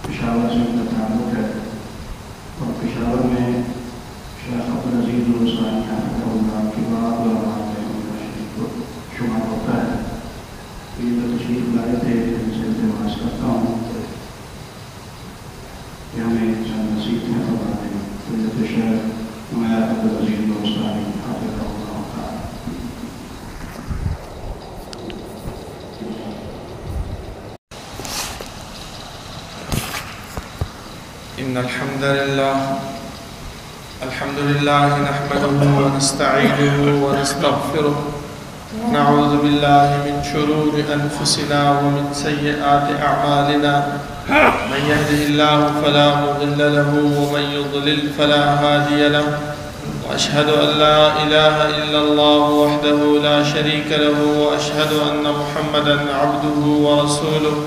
پشاور سے ان کا تعلق ہے اور پشاور میں شیخ عبدالعزیز الرسانی اللہ کی بات علماء شریف کو شمار ہوتا ہے. یہ جو تشریف لائے تھے ان سے التماس کرتا ہوں کہ ہمیں چند نصیحتیں فرما دیں. فضیلت شیخ مولانا عبدالعزیز الرسانی حافظہ اللہ تعالی. إن الحمد لله نحمده ونستعينه ونستغفره نعوذ بالله من شرور أنفسنا ومن سيئات أعمالنا من يهده الله فلا مضل له ومن يضلل فلا هادي له وأشهد أن لا إله إلا الله وحده لا شريك له وأشهد أن محمدا عبده ورسوله.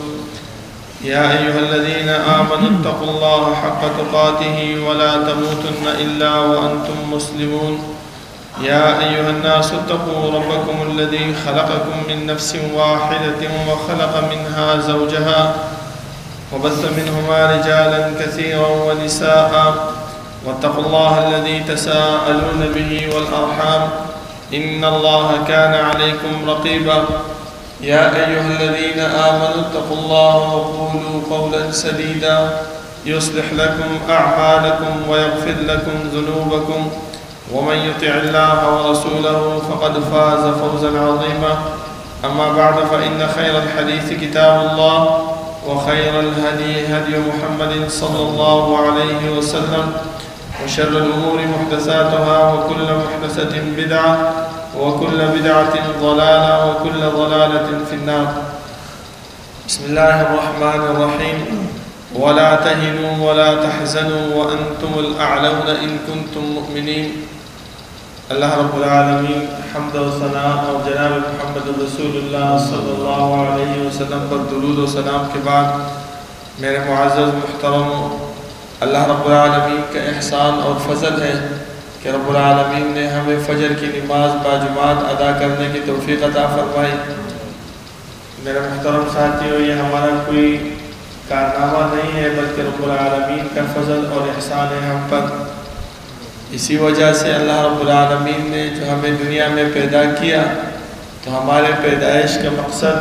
يا أيها الذين آمنوا اتقوا الله حق تقاته ولا تموتن إلا وأنتم مسلمون. يا أيها الناس اتقوا ربكم الذي خلقكم من نفس واحدة وخلق منها زوجها وبث منهما رجالا كثيرا ونساء واتقوا الله الذي تساءلون به والأرحام إن الله كان عليكم رقيبا. يا أيها الذين آمنوا اتقوا الله وقولوا قولا سديدا يصلح لكم أعمالكم ويغفر لكم ذنوبكم ومن يطع الله ورسوله فقد فاز فوزا عظيما. أما بعد فإن خير الحديث كتاب الله وخير الهدي هدي محمد صلى الله عليه وسلم وشر الأمور محدثاتها وكل محدثة بدعة وكل بدعة ضلالة وكل ضلالة في النار. بسم الله الرحمن الرحيم. ولا تهنوا ولا تحزنوا وأنتم الأعلون إن كنتم مؤمنين. اللہ رب العالمین حمد و ثنا اور جناب محمد رسول اللہ صلی اللہ علیہ وسلم پر درود و سلام کے بعد میرے معزز محترم، اللہ رب العالمین کا احسان اور فضل ہے کہ رب العالمین نے ہمیں فجر کی نماز باجماعت ادا کرنے کی توفیق عطا فرمائی. میرے محترم ساتھیوں، یہ ہمارا کوئی کارنامہ نہیں ہے بلکہ رب العالمین کا فضل اور احسان ہے ہم پر. اسی وجہ سے اللہ رب العالمین نے جو ہمیں دنیا میں پیدا کیا تو ہمارے پیدائش کا مقصد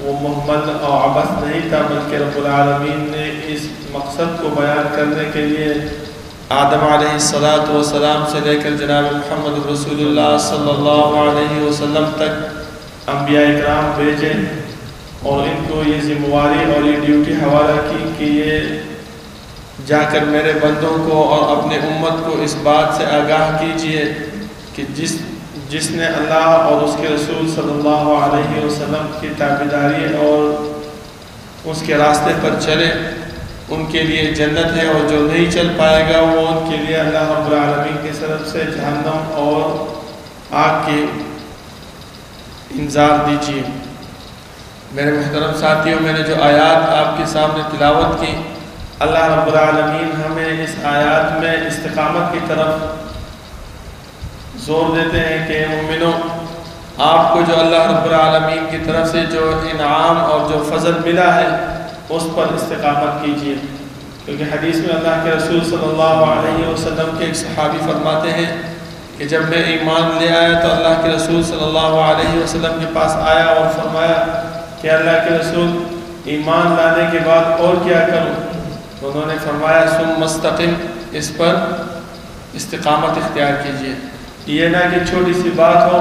وہ محمد اور عبث نہیں تھا، بلکہ رب العالمین نے اس مقصد کو بیان کرنے کے لیے آدم علیہ السلام سے لے کر جناب محمد رسول اللہ صلی اللہ علیہ وسلم تک انبیاء اکرام بھیجے اور ان کو یہ ذمہ داری اور یہ ڈیوٹی حوالہ کی کہ یہ جا کر میرے بندوں کو اور اپنے امت کو اس بات سے آگاہ کیجئے کہ جس نے اللہ اور اس کے رسول صلی اللہ علیہ وسلم کی تابعداری اور اس کے راستے پر چلے ان کے لیے جنت ہے، اور جو نہیں چل پائے گا وہ ان کے لیے اللہ رب العالمین کی طرف سے جہنم اور آگ کی انذار دیجیے. میرے محترم ساتھیوں، میں نے جو آیات آپ کے سامنے تلاوت کی، اللہ رب العالمین ہمیں اس آیات میں استقامت کی طرف زور دیتے ہیں کہ مومنوں، آپ کو جو اللہ رب العالمین کی طرف سے جو انعام اور جو فضل ملا ہے اس پر استقامت کیجیے. کیونکہ حدیث میں اللہ کے رسول صلی اللہ علیہ وسلم کے ایک صحابی فرماتے ہیں کہ جب میں ایمان لے آیا تو اللہ کے رسول صلی اللہ علیہ وسلم کے پاس آیا اور فرمایا کہ اللہ کے رسول، ایمان لانے کے بعد اور کیا کروں؟ تو انہوں نے فرمایا ثم مستقم، اس پر استقامت اختیار کیجیے. یہ نہ کہ چھوٹی سی بات ہو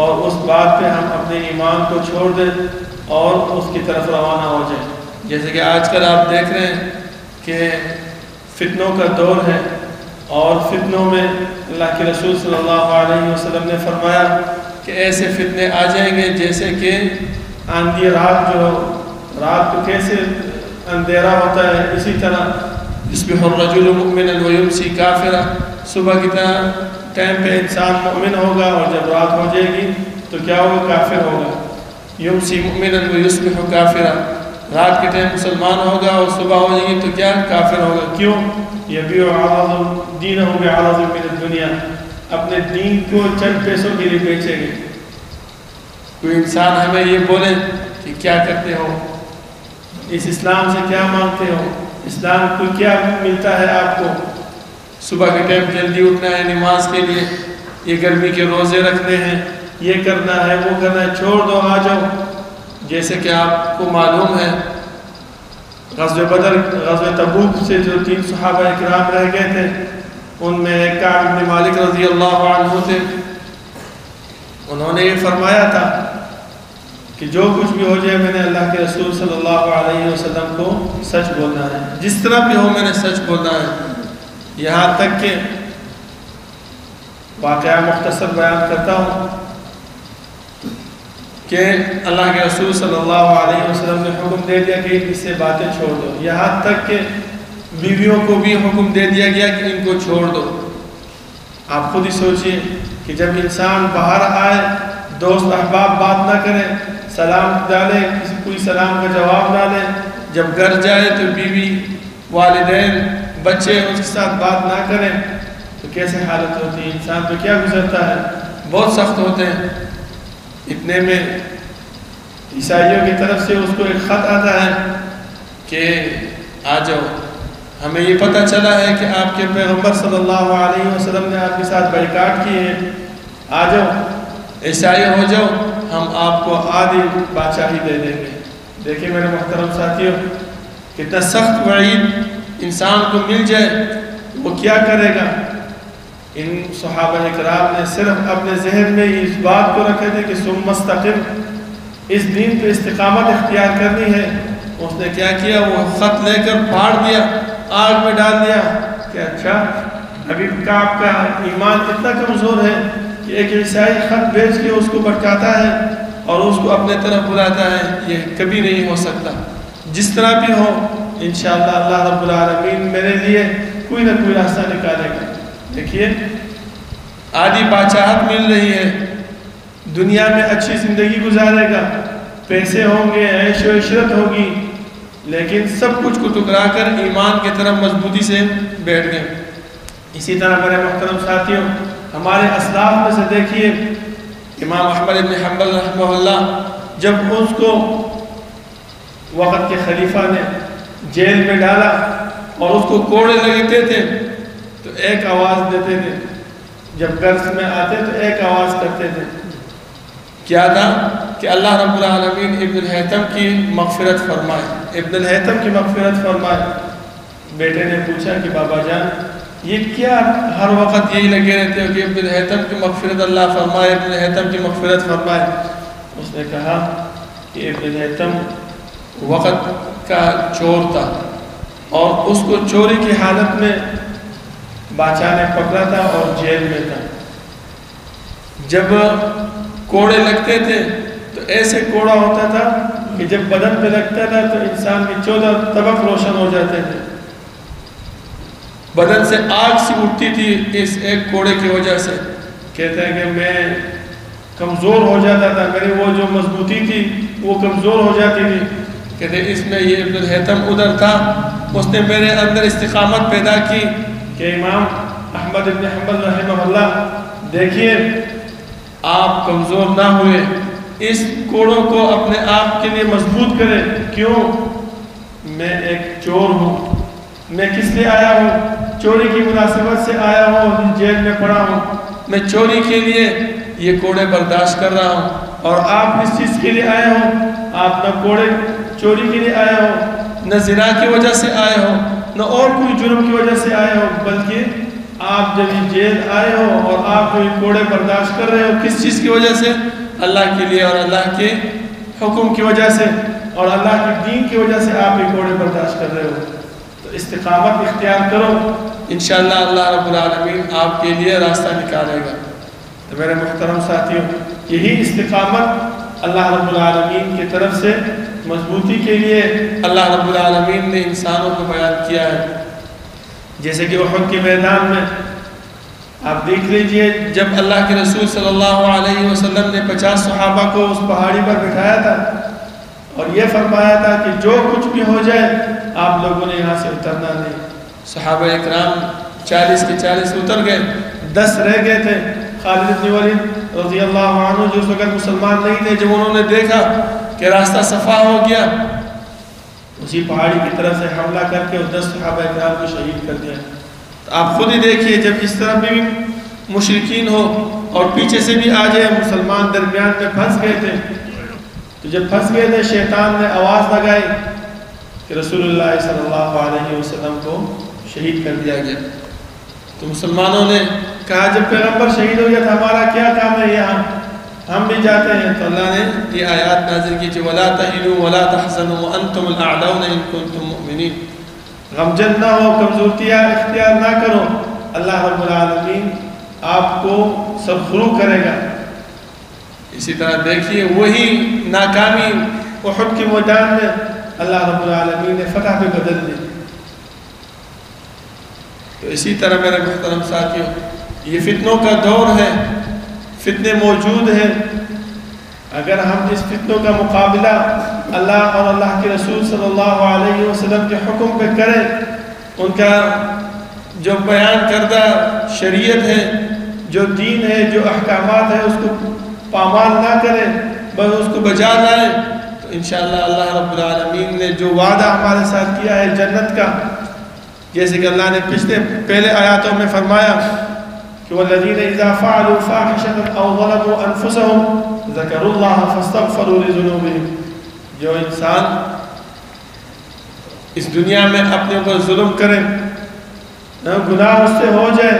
اور اس بات پہ ہم اپنے ایمان کو چھوڑ دیں اور اس کی طرف روانہ ہو جائیں. جیسے کہ آج کل آپ دیکھ رہے ہیں کہ فتنوں کا دور ہے، اور فتنوں میں اللہ کے رسول صلی اللہ علیہ وسلم نے فرمایا کہ ایسے فتنے آ جائیں گے جیسے کہ آندھی رات کو کیسے اندھیرا ہوتا ہے، اسی طرح یصبح الرجل مؤمنا ویمسی کافرا، صبح کی طرح ٹائم پہ انسان مؤمن ہوگا اور جب رات ہو جائے گی تو کیا ہوگا؟ کافر ہوگا. یمسی مؤمنا ویصبح کافرا، رات کے ٹائم مسلمان ہوگا اور صبح ہو جائے گی تو کیا؟ کافر ہوگا. کیوں؟ یبیع عرض دینہ بعرض من الدنیا، اپنے دین کو چند پیسوں کے لیے بیچیں گے؟ کوئی انسان ہمیں یہ بولے کہ کیا کرتے ہو، اس اسلام سے کیا مانگتے ہو، اسلام کو کیا ملتا ہے آپ کو؟ صبح کے ٹائم جلدی اٹھنا ہے نماز کے لیے، یہ گرمی کے روزے رکھنے ہیں، یہ کرنا ہے وہ کرنا ہے، چھوڑ دو آ جاؤ۔ جیسے کہ آپ کو معلوم ہے غزوہ بدر، غزوہ تبوک سے جو 3 صحابہ اکرام رہ گئے تھے، ان میں ایک کعب بن مالک رضی اللہ عنہ تھے۔ انہوں نے یہ فرمایا تھا کہ جو کچھ بھی ہو جائے میں نے اللہ کے رسول صلی اللہ علیہ وسلم کو سچ بولنا ہے، جس طرح بھی ہو میں نے سچ بولنا ہے۔ یہاں تک کہ واقعہ مختصر بیان کرتا ہوں کہ اللہ کے رسول صلی اللہ علیہ وسلم نے حکم دے دیا کہ اس سے باتیں چھوڑ دو، یہاں تک کہ بیویوں کو بھی حکم دے دیا گیا کہ ان کو چھوڑ دو۔ آپ خود ہی سوچئے کہ جب انسان باہر آئے، دوست احباب بات نہ کرے، سلام ڈالے، کسی کوئی سلام کا جواب نہ دے، جب گھر جائے تو بیوی، والدین، بچے اس کے ساتھ بات نہ کریں تو کیسے حالت ہوتی ہے؟ انسان تو کیا گزرتا ہے، بہت سخت ہوتے ہیں۔ اتنے میں عیسائیوں کی طرف سے اس کو ایک خط آتا ہے کہ آ جاؤ، ہمیں یہ پتہ چلا ہے کہ آپ کے پیغمبر صلی اللہ علیہ وسلم نے آپ کے ساتھ بائیکاٹ کی ہے، آ جاؤ عیسائی ہو جاؤ، ہم آپ کو آدھی بادشاہی دے دیں گے۔ دیکھیں میرے محترم ساتھیوں، کتنا سخت وعید انسان کو مل جائے وہ کیا کرے گا؟ ان صحابہ اکرام نے صرف اپنے ذہن میں اس بات کو رکھے تھے کہ ثم مستقم، اس دین پہ استقامت اختیار کرنی ہے۔ اس نے کیا کیا؟ وہ خط لے کر پھاڑ دیا، آگ میں ڈال دیا کہ اچھا ابھی کعب کا ایمان اتنا کمزور ہے کہ ایک عیسائی خط بھیج کے اس کو بھٹکاتا ہے اور اس کو اپنے طرف بلاتا ہے، یہ کبھی نہیں ہو سکتا۔ جس طرح بھی ہو انشاءاللہ اللہ رب العالمین میرے لیے کوئی نہ کوئی راستہ نکالے گا۔ دیکھیے آدھی بادشاہت مل رہی ہے، دنیا میں اچھی زندگی گزارے گا، پیسے ہوں گے، عیش و عشرت ہوگی، لیکن سب کچھ کو ٹکرا کر ایمان کی طرف مضبوطی سے بیٹھ گئے۔ اسی طرح میرے محترم ساتھیوں، ہمارے اسلاف میں سے دیکھیے امام احمد بن حنبل رحمہ اللہ، جب اس کو وقت کے خلیفہ نے جیل میں ڈالا اور اس کو کوڑے لگتے تھے تو ایک آواز دیتے تھے، جب گرس میں آتے تو ایک آواز کرتے تھے، کیا تھا کہ اللہ رب العالمین ابن الہیثم کی مغفرت فرمائے، ابن الہیثم کی مغفرت فرمائے۔ بیٹے نے پوچھا کہ بابا جان یہ کیا ہر وقت یہی لگے رہتے ہو کہ ابن الہیثم کی مغفرت اللہ فرمائے، ابن الہیثم کی مغفرت فرمائے؟ اس نے کہا کہ ابن الہیثم وقت کا چور تھا اور اس کو چوری کی حالت میں بادشاہ نے پکڑا تھا اور جیل میں تھا۔ جب کوڑے لگتے تھے تو ایسے کوڑا ہوتا تھا کہ جب بدن پہ لگتا تھا تو انسان کے 14 طبق روشن ہو جاتے تھے، بدن سے آگ سی اٹھتی تھی اس ایک کوڑے کی وجہ سے۔ کہتے ہیں کہ میں کمزور ہو جاتا تھا، میری وہ جو مضبوطی تھی وہ کمزور ہو جاتی تھی۔ کہتے ہیں اس میں یہ ابن الہیثم ادھر تھا، اس نے میرے اندر استقامت پیدا کی کہ امام احمد بن حنبل رحمہ اللہ دیکھیے آپ کمزور نہ ہوئے، اس کوڑوں کو اپنے آپ کے لیے مضبوط کریں۔ کیوں؟ میں ایک چور ہوں، میں کس لیے آیا ہوں؟ چوری کی مناسبت سے آیا ہوں، جیل میں پڑا ہوں، میں چوری کے لیے یہ کوڑے برداشت کر رہا ہوں۔ اور آپ اس چیز کے لیے آئے ہوں، آپ نہ کوڑے چوری کے لیے آئے ہو، نہ زنا کی وجہ سے آئے ہو، نہ اور کوئی جرم کی وجہ سے آئے ہو، بلکہ آپ جب جیل آئے ہو اور آپ کوئی کوڑے برداشت کر رہے ہو، کس چیز کی وجہ سے؟ اللہ کے لیے اور اللہ کے حکم کی وجہ سے اور اللہ کے دین کی وجہ سے آپ یہ کوڑے برداشت کر رہے ہو۔ تو استقامت اختیار کرو، انشاءاللہ اللہ رب العالمین آپ کے لیے راستہ نکالے گا۔ تو میرے محترم ساتھیوں، یہی استقامت اللہ رب العالمین کی طرف سے مضبوطی کے لیے اللہ رب العالمین نے انسانوں کو بیان کیا ہے۔ جیسے کہ احد کے میدان میں آپ دیکھ لیجئے، جب اللہ کے رسول صلی اللہ علیہ وسلم نے 50 صحابہ کو اس پہاڑی پر بٹھایا تھا اور یہ فرمایا تھا کہ جو کچھ بھی ہو جائے آپ لوگوں نے یہاں سے اترنا نہیں۔ صحابہ اکرام 40 کے 40 اتر گئے، 10 رہ گئے تھے. خالد بن ولید رضی اللہ عنہ جو اس وقت مسلمان نہیں تھے، جب انہوں نے دیکھا کہ راستہ صفا ہو گیا، اسی پہاڑی کی طرف سے حملہ کر کے اس 10 صحابہ کرام کو شہید کر دیا. تو آپ خود ہی دیکھیے، جب اس طرف بھی مشرکین ہو اور پیچھے سے بھی آ جائے، مسلمان درمیان میں پھنس گئے تھے. تو جب پھنس گئے تھے، شیطان نے آواز لگائی کہ رسول اللہ صلی اللہ علیہ وسلم کو شہید کر دیا گیا. تو مسلمانوں نے کہا جب پیغمبر شہید ہو گیا تو ہمارا کیا کام ہے یہاں، ہم بھی جاتے ہیں. تو اللہ نے یہ آیات نازل کی کہ وَلَا تَهِنُوا وَلَا تَحْزَنُوا وَأَنْتُمُ الْأَعْلَوْنَ إِن كُنتُم مُؤْمِنِينَ. غمجن نہ ہو، کمزوریاں اختیار نہ کرو، اللہ رب العالمین آپ کو سرخرو کرے گا. اسی طرح دیکھیے وہی ناکامی احد کے میدان میں اللہ رب العالمین نے فتح پہ بدل دی. تو اسی طرح میرے محترم ساتھیوں، یہ فتنوں کا دور ہے، فتنے موجود ہیں. اگر ہم اس فتنوں کا مقابلہ اللہ اور اللہ کے رسول صلی اللہ علیہ وسلم کے حکم پہ کریں، ان کا جو بیان کردہ شریعت ہے، جو دین ہے، جو احکامات ہیں، اس کو پامال نہ کریں، بس اس کو بجا لائیں، تو انشاءاللہ اللہ رب العالمین نے جو وعدہ ہمارے ساتھ کیا ہے جنت کا، جیسے کہ اللہ نے پہلے آیاتوں میں فرمایا کہ وَالَّذِينَ إِذَا فَعَلُوا فَاحِشَةً أَوْ ظَلَمُوا أَنفُسَهُمْ ذَكَرُوا اللَّهَ فَاسْتَغْفَرُوا لِذُنُوبِهِمْ. جو انسان اس دنیا میں اپنے اوپر ظلم کرے، گناہ اس سے ہو جائے،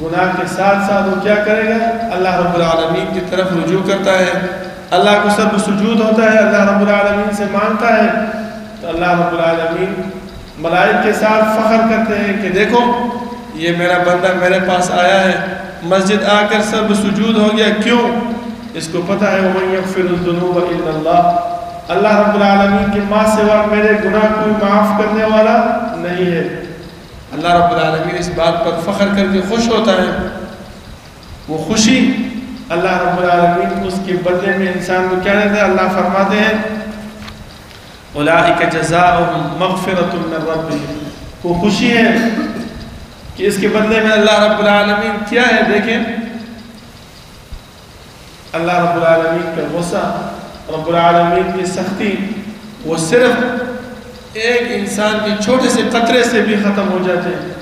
گناہ کے ساتھ ساتھ وہ کیا کرے گا؟ اللہ رب العالمین کی طرف رجوع کرتا ہے، اللہ کو سب سجود ہوتا ہے، اللہ رب العالمین سے مانگتا ہے. تو اللہ رب العالمین ملائک کے ساتھ فخر کرتے ہیں کہ دیکھو یہ میرا بندہ میرے پاس آیا ہے، مسجد آ کر سب سجود ہو گیا. کیوں؟ اس کو پتہ ہے وَمَن يَغْفِرُ الذُّنُوبَ إِلَّا اللَّهُ، اللہ رب العالمین کے ماں سوا میرے گناہ کوئی معاف کرنے والا نہیں ہے. اللہ رب العالمین اس بات پر فخر کر کے خوش ہوتا ہے. وہ خوشی اللہ رب العالمین اس کے بدلے میں انسان کو کیا دیتا ہے؟ اللہ فرماتے ہیں اولئک جزاؤہم مغفرۃ من ربہم. وہ خوشی ہے کہ اس کے بدلے میں اللہ رب العالمین کیا ہے. دیکھیں اللہ رب العالمین کا غصہ، رب العالمین کی سختی، وہ صرف ایک انسان کے چھوٹے سے قطرے سے بھی ختم ہو جاتے ہیں.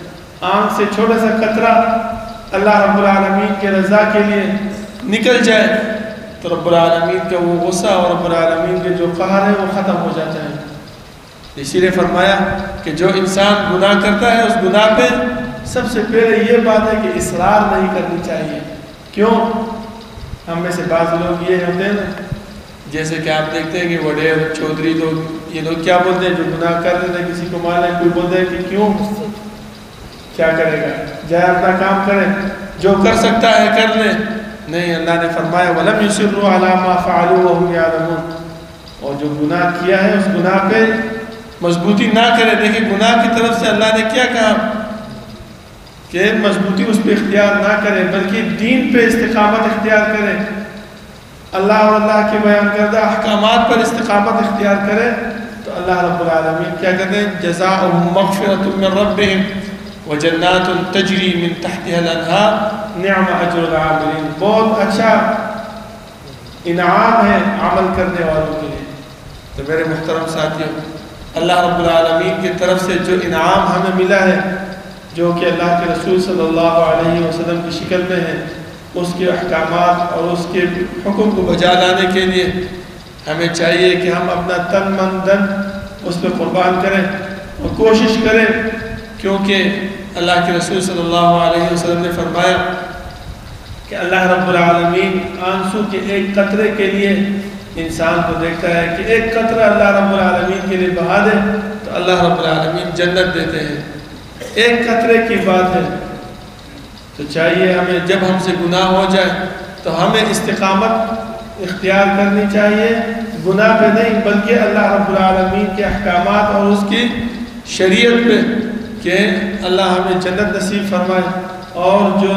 آنکھ سے چھوٹا سا قطرہ اللہ رب العالمین کے رضا کے لیے نکل جائے تو رب العالمین کا وہ غصہ اور رب العالمین کے جو قہر ہے وہ ختم ہو جاتا ہے. اسی لیے فرمایا کہ جو انسان گناہ کرتا ہے اس گناہ پہ سب سے پہلے یہ بات ہے کہ اصرار نہیں کرنی چاہیے. کیوں؟ ہم میں سے بعض لوگ یہ ہوتے ہیں نا، جیسے کہ آپ دیکھتے ہیں کہ وڈیر چودھری لوگ، یہ لوگ کیا بولتے ہیں جو گناہ کر رہے ہیں کسی کو مال ہے، کوئی بولتے ہیں کہ کیوں، کیا کرے گا، جائے اپنا کام کرے، جو کر سکتا ہے کر لے. نہیں، اللہ نے فرمایا وَلَمْ يُصِرُّوا عَلَى مَا فَعَلُوا وَهُمْ يَعْلَمُونَ. اور جو گناہ کیا ہے اس گناہ پہ مضبوطی نہ کرے. دیکھیں گناہ کی طرف سے اللہ نے کیا کہا کہ مضبوطی اس پہ اختیار نہ کرے، بلکہ دین پہ استقامت اختیار کرے، اللہ اور اللہ کے بیان کردہ احکامات پر استقامت اختیار کرے. تو اللہ رب العالمین کیا کہتے ہیں؟ جزاؤہم مغفرۃ من ربہم وجنات تجری من تحتها الانہار نعم اجر العاملین. بہت اچھا انعام ہے عمل کرنے والوں کے لیے. تو میرے محترم ساتھیوں، اللہ رب العالمین کی طرف سے جو انعام ہمیں ملا ہے، جو کہ اللہ کے رسول صلی اللہ علیہ وسلم کی شکل میں ہے، اس کے احکامات اور اس کے حکم کو بجا لانے کے لیے ہمیں چاہیے کہ ہم اپنا تن من دن اس پہ قربان کریں اور کوشش کریں. کیونکہ اللہ کے رسول صلی اللہ علیہ وسلم نے فرمایا کہ اللہ رب العالمین آنسو کے ایک قطرے کے لیے انسان کو دیکھتا ہے کہ ایک قطرہ اللہ رب العالمین کے لیے بہا دے تو اللہ رب العالمین جنت دیتے ہیں. ایک قطرے کی بات ہے. تو چاہیے ہمیں جب ہم سے گناہ ہو جائے تو ہمیں استقامت اختیار کرنی چاہیے، گناہ پہ نہیں بلکہ اللہ رب العالمین کے احکامات اور اس کی شریعت پہ، کہ اللہ ہمیں جنت نصیب فرمائے. اور جو